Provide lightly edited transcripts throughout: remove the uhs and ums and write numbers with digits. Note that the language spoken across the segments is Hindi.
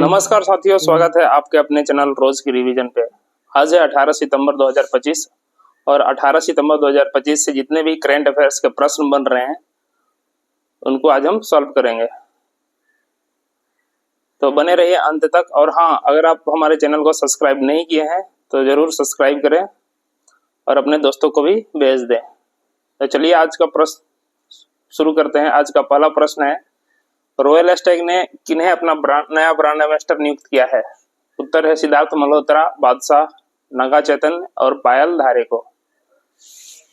नमस्कार साथियों, स्वागत है आपके अपने चैनल रोज की रिवीजन पे। आज है 18 सितंबर 2025 और 18 सितंबर 2025 से जितने भी करंट अफेयर्स के प्रश्न बन रहे हैं उनको आज हम सॉल्व करेंगे, तो बने रहिए अंत तक। और हाँ, अगर आप हमारे चैनल को सब्सक्राइब नहीं किए हैं तो जरूर सब्सक्राइब करें और अपने दोस्तों को भी भेज दें। तो चलिए आज का प्रश्न शुरू करते हैं। आज का पहला प्रश्न है, रॉयल एस्टेग ने किन्हें अपना नया ब्रांड एम्बेसडर नियुक्त किया है? उत्तर है सिद्धार्थ मल्होत्रा, बादशाह, नागा चैतन्य और पायल धारे को।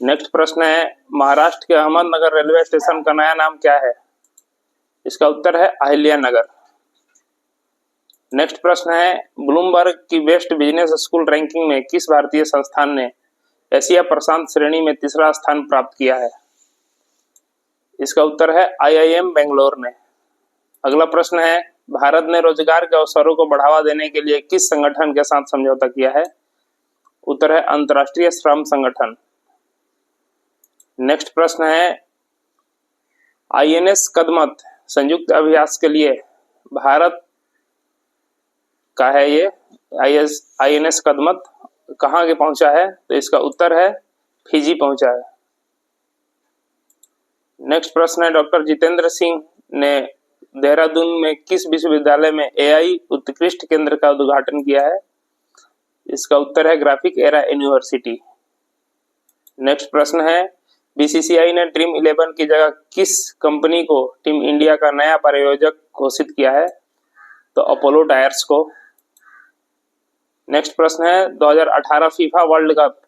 नेक्स्ट प्रश्न है, महाराष्ट्र के अहमदनगर रेलवे स्टेशन का नया नाम क्या है? इसका उत्तर है अहिल्या नगर। नेक्स्ट प्रश्न है, ब्लूमबर्ग की बेस्ट बिजनेस स्कूल रैंकिंग में किस भारतीय संस्थान ने एशिया प्रशांत श्रेणी में तीसरा स्थान प्राप्त किया है? इसका उत्तर है IIM बेंगलोर ने। अगला प्रश्न है, भारत ने रोजगार के अवसरों को बढ़ावा देने के लिए किस संगठन के साथ समझौता किया है? उत्तर है अंतर्राष्ट्रीय श्रम संगठन। नेक्स्ट प्रश्न है, INS कदमत संयुक्त अभ्यास के लिए भारत का है ये INS कदमत कहाँ के पहुंचा है? तो इसका उत्तर है फिजी पहुंचा है। नेक्स्ट प्रश्न है, डॉक्टर जितेंद्र सिंह ने देहरादून में किस विश्वविद्यालय में AI उत्कृष्ट केंद्र का उद्घाटन किया है? इसका उत्तर है ग्राफिक एरा यूनिवर्सिटी। नेक्स्ट प्रश्न है, BCCI ने ड्रीम 11 की जगह किस कंपनी को टीम इंडिया का नया प्रायोजक घोषित किया है? तो अपोलो टायर्स को। नेक्स्ट प्रश्न है, 2018 फीफा वर्ल्ड कप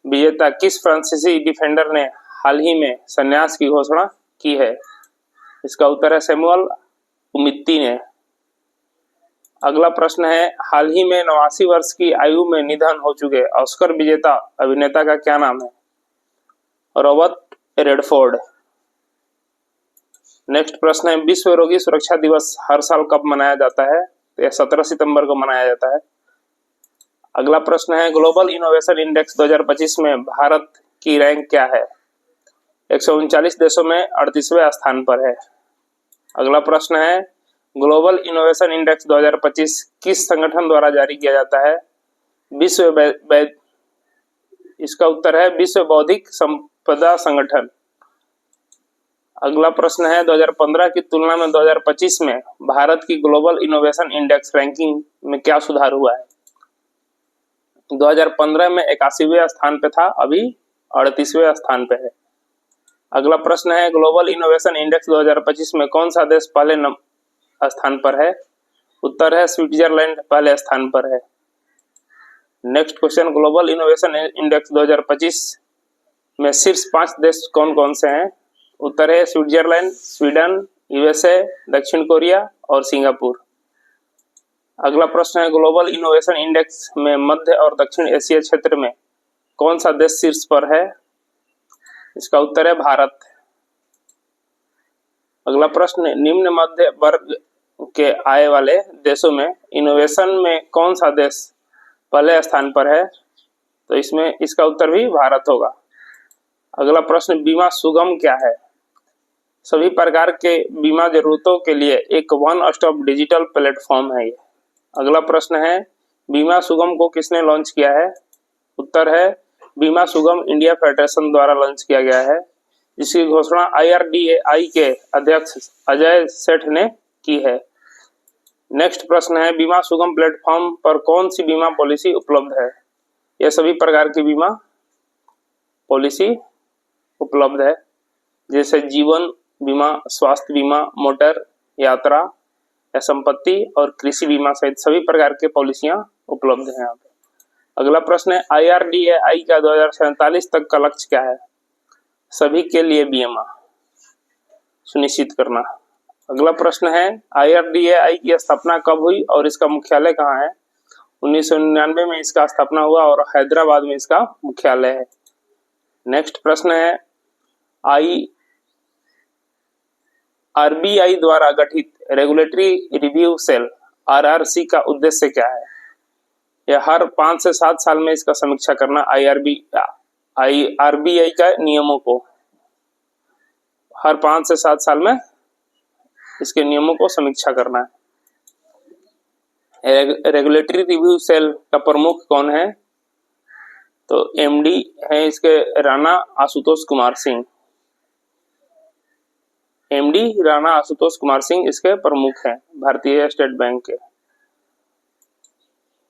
विजेता किस फ्रांसीसी डिफेंडर ने हाल ही में संन्यास की घोषणा की है? इसका उत्तर है सैमुअल उमिती ने। अगला प्रश्न है, हाल ही में 89 वर्ष की आयु में निधन हो चुके ऑस्कर विजेता अभिनेता का क्या नाम है? Robert Redford. नेक्स्ट प्रश्न है, विश्व रोगी सुरक्षा दिवस हर साल कब मनाया जाता है? तो यह 17 सितंबर को मनाया जाता है। अगला प्रश्न है, ग्लोबल इनोवेशन इंडेक्स 2025 में भारत की रैंक क्या है? 139 देशों में 38वें स्थान पर है। अगला प्रश्न है, ग्लोबल इनोवेशन इंडेक्स 2025 किस संगठन द्वारा जारी किया जाता है? इसका उत्तर है विश्व बौद्धिक संपदा संगठन। अगला प्रश्न है, 2015 की तुलना में 2025 में भारत की ग्लोबल इनोवेशन इंडेक्स रैंकिंग में क्या सुधार हुआ है? 2015 में 81वें स्थान पे था, अभी 38वें स्थान पे है। अगला प्रश्न है, ग्लोबल इनोवेशन इंडेक्स 2025 में कौन सा देश पहले स्थान पर है? उत्तर है स्विट्जरलैंड पहले स्थान पर है। Next question, global innovation index 2025 में शीर्ष 5 देश कौन कौन से हैं? उत्तर है स्विट्जरलैंड, स्वीडन, USA, दक्षिण कोरिया और सिंगापुर। अगला प्रश्न है, ग्लोबल इनोवेशन इंडेक्स में मध्य और दक्षिण एशिया क्षेत्र में कौन सा देश शीर्ष पर है? इसका उत्तर है भारत। अगला प्रश्न, निम्न मध्य वर्ग के आय वाले देशों में इनोवेशन में कौन सा देश पहले स्थान पर है? तो इसमें इसका उत्तर भी भारत होगा। अगला प्रश्न, बीमा सुगम क्या है? सभी प्रकार के बीमा जरूरतों के लिए एक वन स्टॉप डिजिटल प्लेटफॉर्म है ये। अगला प्रश्न है, बीमा सुगम को किसने लॉन्च किया है? उत्तर है बीमा सुगम इंडिया फेडरेशन द्वारा लॉन्च किया गया है, जिसकी घोषणा IRDAI के अध्यक्ष अजय सेठ ने की है। नेक्स्ट प्रश्न है, बीमा सुगम प्लेटफॉर्म पर कौन सी बीमा पॉलिसी उपलब्ध है? यह सभी प्रकार की बीमा पॉलिसी उपलब्ध है, जैसे जीवन बीमा, स्वास्थ्य बीमा, मोटर, यात्रा या संपत्ति और कृषि बीमा सहित सभी प्रकार के पॉलिसियां उपलब्ध हैं यहाँ पे। अगला प्रश्न है, IRDAI का 2047 तक का लक्ष्य क्या है? सभी के लिए बीमा सुनिश्चित करना। अगला प्रश्न है, IRDAI की स्थापना कब हुई और इसका मुख्यालय कहाँ है? 1999 में इसका स्थापना हुआ और हैदराबाद में इसका मुख्यालय है। नेक्स्ट प्रश्न है, RBI द्वारा गठित रेगुलेटरी रिव्यू सेल RRC का उद्देश्य क्या है? यह हर 5 से 7 साल में इसका समीक्षा करना RBI का नियमों को हर 5 से 7 साल में इसके नियमों को समीक्षा करना है। रेगुलेटरी रिव्यू सेल का प्रमुख कौन है? तो एमडी है इसके राणा आशुतोष कुमार सिंह। एमडी राणा आशुतोष कुमार सिंह इसके प्रमुख हैं भारतीय स्टेट बैंक के।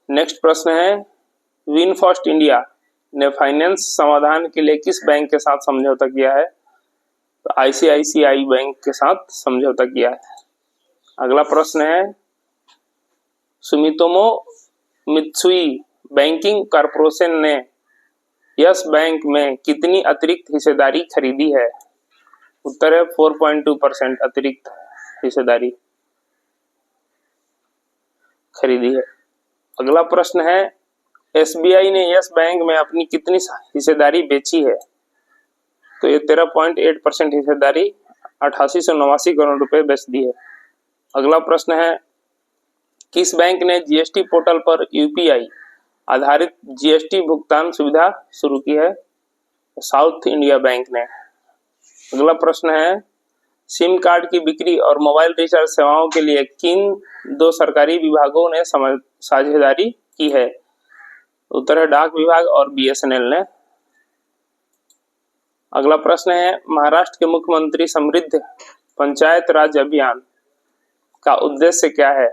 नेक्स्ट प्रश्न है, विनफास्ट इंडिया ने फाइनेंस समाधान के लिए किस बैंक के साथ समझौता किया है? तो आईसीआईसीआई बैंक के साथ समझौता किया है। अगला प्रश्न है, सुमितोमो मित्सुई बैंकिंग कॉर्पोरेशन ने यस बैंक में कितनी अतिरिक्त हिस्सेदारी खरीदी है? उत्तर है 4.2% अतिरिक्त हिस्सेदारी खरीदी है। अगला प्रश्न है, एसबीआई ने यस बैंक में अपनी कितनी हिस्सेदारी बेची है? तो ये 13.8% हिस्सेदारी 8889 करोड़ रुपए बेच दी है। अगला प्रश्न है, किस बैंक ने जीएसटी पोर्टल पर यूपीआई आधारित जीएसटी भुगतान सुविधा शुरू की है? साउथ इंडिया बैंक ने। अगला प्रश्न है, सिम कार्ड की बिक्री और मोबाइल रिचार्ज सेवाओं के लिए किन दो सरकारी विभागों ने साझेदारी की है? उत्तर है डाक विभाग और बीएसएनएल ने। अगला प्रश्न है, महाराष्ट्र के मुख्यमंत्री समृद्ध पंचायत राज अभियान का उद्देश्य क्या है?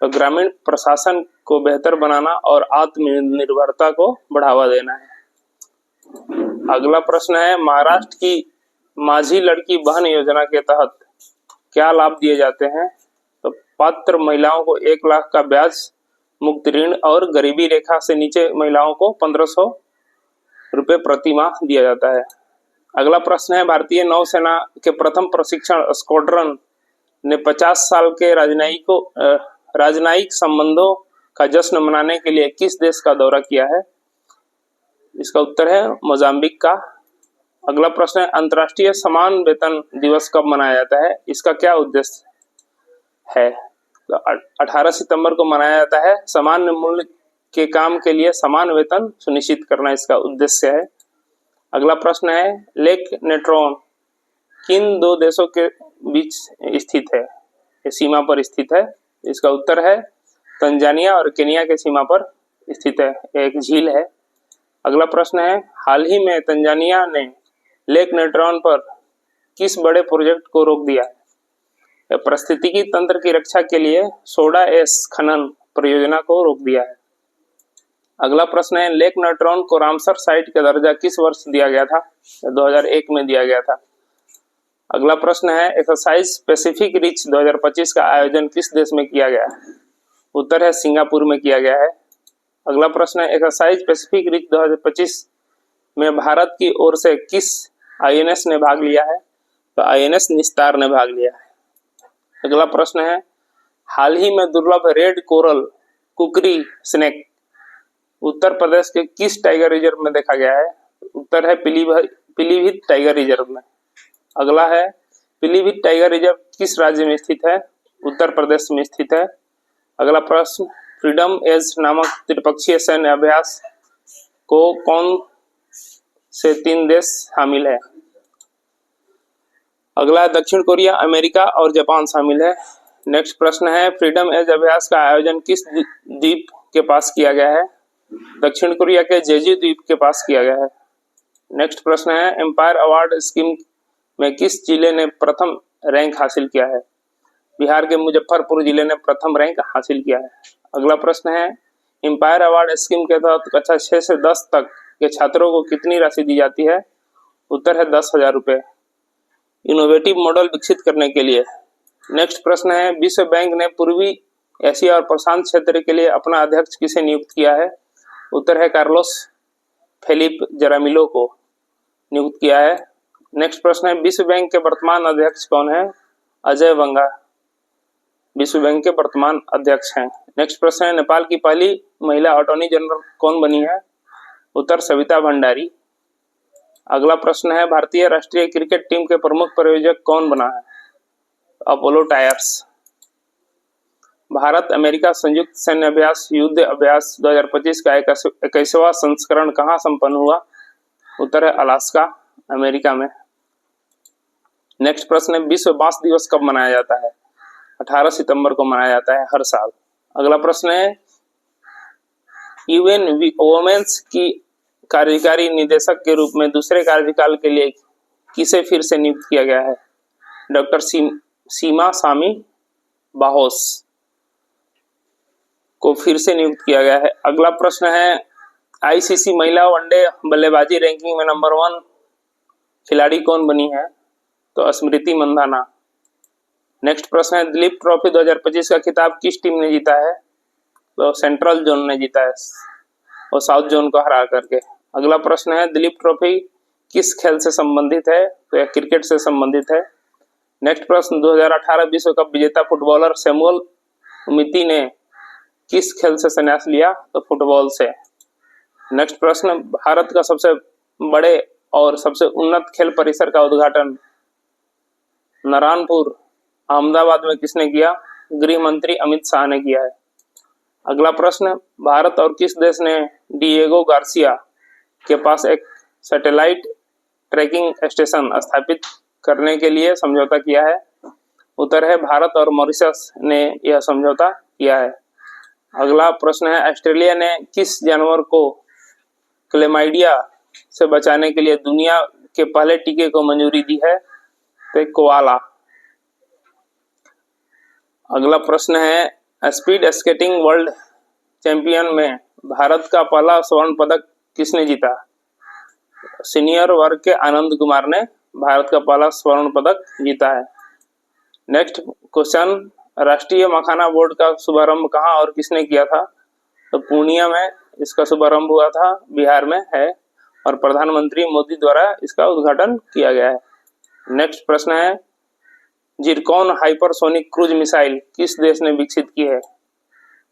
तो ग्रामीण प्रशासन को बेहतर बनाना और आत्मनिर्भरता को बढ़ावा देना है। अगला प्रश्न है, महाराष्ट्र की माझी लड़की बहन योजना के तहत क्या लाभ दिए जाते हैं? तो पात्र महिलाओं को 1 लाख का ब्याज मुक्त ऋण और गरीबी रेखा से नीचे महिलाओं को 1500 रुपए प्रति माह दिया जाता है। अगला प्रश्न है, भारतीय नौसेना के प्रथम प्रशिक्षण स्क्वाड्रन ने 50 साल के राजनयिक संबंधों का जश्न मनाने के लिए किस देश का दौरा किया है? इसका उत्तर है मोजाम्बिक का। अगला प्रश्न है, अंतर्राष्ट्रीय समान वेतन दिवस कब मनाया जाता है? इसका क्या उद्देश्य है? तो 18 सितंबर को मनाया जाता है। समान मूल्य के काम के लिए समान वेतन सुनिश्चित करना इसका उद्देश्य है। अगला प्रश्न है, लेक नेट्रोन किन दो देशों के बीच स्थित है? ये सीमा पर स्थित है। इसका उत्तर है तंजानिया और केनिया के सीमा पर स्थित है, एक झील है। अगला प्रश्न है, हाल ही में तंजानिया ने लेक नेट्रोन पर किस बड़े प्रोजेक्ट को रोक दिया है? पारिस्थितिकी तंत्र की रक्षा के लिए सोडा एश खनन परियोजना को रोक दिया है। अगला प्रश्न है, लेक नेट्रोन को रामसर साइट का दर्जा किस वर्ष दिया गया था? 2001 में दिया गया था। अगला प्रश्न है, एक्सरसाइज पैसिफिक रिच 2025 का आयोजन किस देश में किया गया? उत्तर है सिंगापुर में किया गया है। अगला प्रश्न है, एक्सरसाइज पैसिफिक रिच 2025 में भारत की ओर से किस आईएनएस ने भाग लिया है? तो आईएनएस निस्तार ने भाग लिया है। अगला प्रश्न है, हाल ही में दुर्लभ रेड कोरल कुकरी स्नेक उत्तर प्रदेश के किस टाइगर रिजर्व में देखा गया है? उत्तर है पीलीभीत टाइगर रिजर्व में। अगला है, पीलीभीत टाइगर रिजर्व किस राज्य में स्थित है? उत्तर प्रदेश में स्थित है। अगला प्रश्न, फ्रीडम एज नामक त्रिपक्षीय सैन्य अभ्यास को कौन से 3 देश शामिल है? अगला, दक्षिण कोरिया, अमेरिका और जापान शामिल है। नेक्स्ट प्रश्न है, फ्रीडम एज अभ्यास का आयोजन किस द्वीप के पास किया गया है? दक्षिण कोरिया के जेजू द्वीप के पास किया गया है। नेक्स्ट प्रश्न है, एम्पायर अवार्ड स्कीम में किस जिले ने प्रथम रैंक हासिल किया है? बिहार के मुजफ्फरपुर जिले ने प्रथम रैंक हासिल किया है। अगला प्रश्न है, एम्पायर अवार्ड स्कीम के तहत कक्षा 6 से 10 तक के छात्रों को कितनी राशि दी जाती है? उत्तर है 10,000 रुपये इनोवेटिव मॉडल विकसित करने के लिए। नेक्स्ट प्रश्न है, विश्व बैंक ने पूर्वी एशिया और प्रशांत क्षेत्र के लिए अपना अध्यक्ष किसे नियुक्त किया है? उत्तर है कार्लोस फेलिप जरामिलो को नियुक्त किया है। नेक्स्ट प्रश्न है, विश्व बैंक के वर्तमान अध्यक्ष कौन है? अजय बंगा विश्व बैंक के वर्तमान अध्यक्ष हैं। नेक्स्ट प्रश्न है, नेपाल की पहली महिला अटॉर्नी जनरल कौन बनी है? उत्तर सविता भंडारी। अगला प्रश्न है, भारतीय राष्ट्रीय क्रिकेट टीम के प्रमुख प्रायोजक कौन बना है? Apollo tyres. भारत अमेरिका संयुक्त सैन्य अभ्यास युद्ध अभ्यास 2025 का 21वां संस्करण कहाँ संपन्न हुआ? उत्तर है अलास्का, अमेरिका में। नेक्स्ट प्रश्न है, विश्व बांस दिवस कब मनाया जाता है? 18 सितंबर को मनाया जाता है हर साल। अगला प्रश्न है यूएन वुमेन्स की कार्यकारी निदेशक के रूप में दूसरे कार्यकाल के लिए किसे फिर से नियुक्त किया गया है? डॉक्टर सीमा स्वामी बाहोस को फिर से नियुक्त किया गया है। अगला प्रश्न है आईसीसी महिला वनडे बल्लेबाजी रैंकिंग में नंबर 1 खिलाड़ी कौन बनी है? तो स्मृति मंधाना। नेक्स्ट प्रश्न है दिलीप ट्रॉफी 2025 का खिताब किस टीम ने जीता है? तो सेंट्रल जोन ने जीता है और साउथ जोन को हरा करके। अगला प्रश्न है दिलीप ट्रॉफी किस खेल से संबंधित है? तो यह क्रिकेट से संबंधित है। नेक्स्ट प्रश्न 2018 विश्व कप विजेता फुटबॉलर सैमुअल उमिती ने किस खेल से संन्यास लिया? तो फुटबॉल से। नेक्स्ट प्रश्न भारत का सबसे बड़े और सबसे उन्नत खेल परिसर का उद्घाटन नारायणपुर अहमदाबाद में किसने किया? गृह मंत्री अमित शाह ने किया है। अगला प्रश्न भारत और किस देश ने डिएगो गार्सिया के पास एक सैटेलाइट ट्रैकिंग स्टेशन स्थापित करने के लिए समझौता किया है? उत्तर है भारत और मॉरिशस ने यह समझौता किया है। अगला प्रश्न है ऑस्ट्रेलिया ने किस जानवर को क्लेमाइडिया से बचाने के लिए दुनिया के पहले टीके को मंजूरी दी है? तो कोआला। अगला प्रश्न है स्पीड स्केटिंग वर्ल्ड चैंपियन में भारत का पहला स्वर्ण पदक किसने जीता? सीनियर वर्ग के आनंद कुमार ने भारत का पहला स्वर्ण पदक जीता है। नेक्स्ट क्वेश्चन राष्ट्रीय मखाना बोर्ड का शुभारंभ कहाँ और किसने किया था? तो पूर्णिया में इसका शुभारंभ हुआ था, बिहार में है और प्रधानमंत्री मोदी द्वारा इसका उद्घाटन किया गया है। नेक्स्ट प्रश्न है जिरकॉन हाइपरसोनिक क्रूज मिसाइल किस देश ने विकसित की है?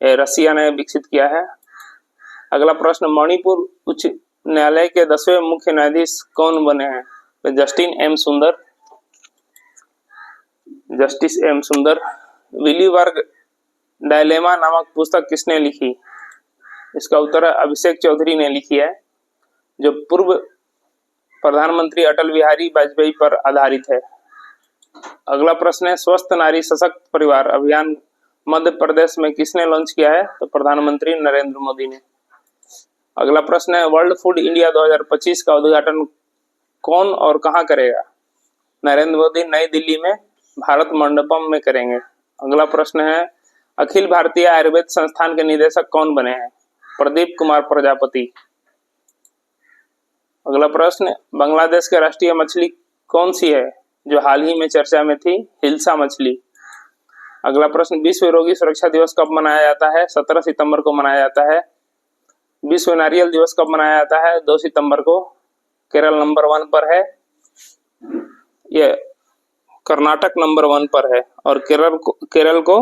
रसिया ने विकसित किया है। अगला प्रश्न मणिपुर उच्च न्यायालय के 10वें मुख्य न्यायाधीश कौन बने हैं? तो जस्टिस एम सुंदर। विलीवर्ग डायलेमा नामक पुस्तक किसने लिखी? इसका उत्तर अभिषेक चौधरी ने लिखी है, जो पूर्व प्रधानमंत्री अटल बिहारी वाजपेयी पर आधारित है। अगला प्रश्न है स्वस्थ नारी सशक्त परिवार अभियान मध्य प्रदेश में किसने लॉन्च किया है? तो प्रधानमंत्री नरेंद्र मोदी ने। अगला प्रश्न है वर्ल्ड फूड इंडिया 2025 का उद्घाटन कौन और कहां करेगा? नरेंद्र मोदी नई दिल्ली में भारत मंडपम में करेंगे। अगला प्रश्न है अखिल भारतीय आयुर्वेद संस्थान के निदेशक कौन बने हैं? प्रदीप कुमार प्रजापति। अगला प्रश्न बांग्लादेश के राष्ट्रीय मछली कौन सी है जो हाल ही में चर्चा में थी? हिल्सा मछली। अगला प्रश्न विश्व रोगी सुरक्षा दिवस कब मनाया जाता है? 17 सितंबर को मनाया जाता है। विश्व नारियल दिवस कब मनाया जाता है? 2 सितंबर को। केरल नंबर 1 पर है, ये कर्नाटक नंबर 1 पर है और केरल को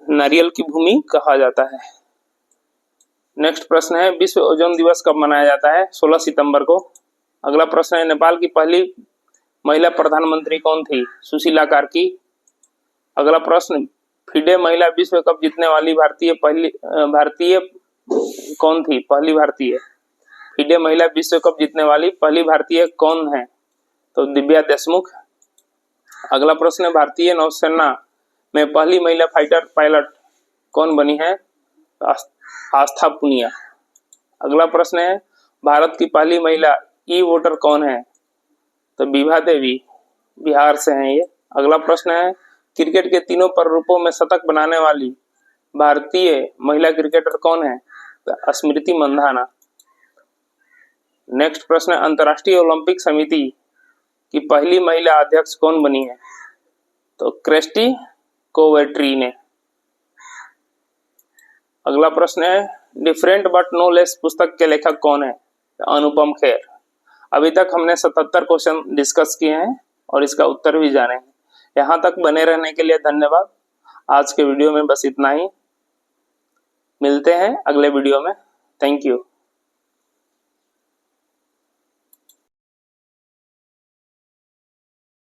नारियल की भूमि कहा जाता है। नेक्स्ट प्रश्न है विश्व ओजोन दिवस कब मनाया जाता है? 16 सितंबर को। अगला प्रश्न है नेपाल की पहली महिला प्रधानमंत्री कौन थी? सुशीला कार्की। अगला प्रश्न फिडे महिला विश्व कप जीतने वाली भारतीय कौन थी? पहली भारतीय। फिडे महिला विश्व कप जीतने वाली पहली भारतीय कौन है? तो दिव्या देशमुख। अगला प्रश्न है भारतीय नौसेना में पहली महिला फाइटर पायलट कौन बनी है? आस्था पुनिया। अगला प्रश्न है भारत की पहली महिला ई वोटर कौन है? तो विभा देवी, बिहार से हैं ये। अगला प्रश्न है क्रिकेट के तीनों प्रारूपों में शतक बनाने वाली भारतीय महिला क्रिकेटर कौन है? तो स्मृति मंधाना। नेक्स्ट प्रश्न अंतर्राष्ट्रीय ओलंपिक समिति की पहली महिला अध्यक्ष कौन बनी है? तो क्रिस्टी कोवेट्री ने। अगला प्रश्न है डिफरेंट बट नो लेस पुस्तक के लेखक कौन है? तो अनुपम खेर। अभी तक हमने 77 क्वेश्चन डिस्कस किए हैं और इसका उत्तर भी जाने हैं। यहाँ तक बने रहने के लिए धन्यवाद। आज के वीडियो में बस इतना ही, मिलते हैं अगले वीडियो में। Thank you.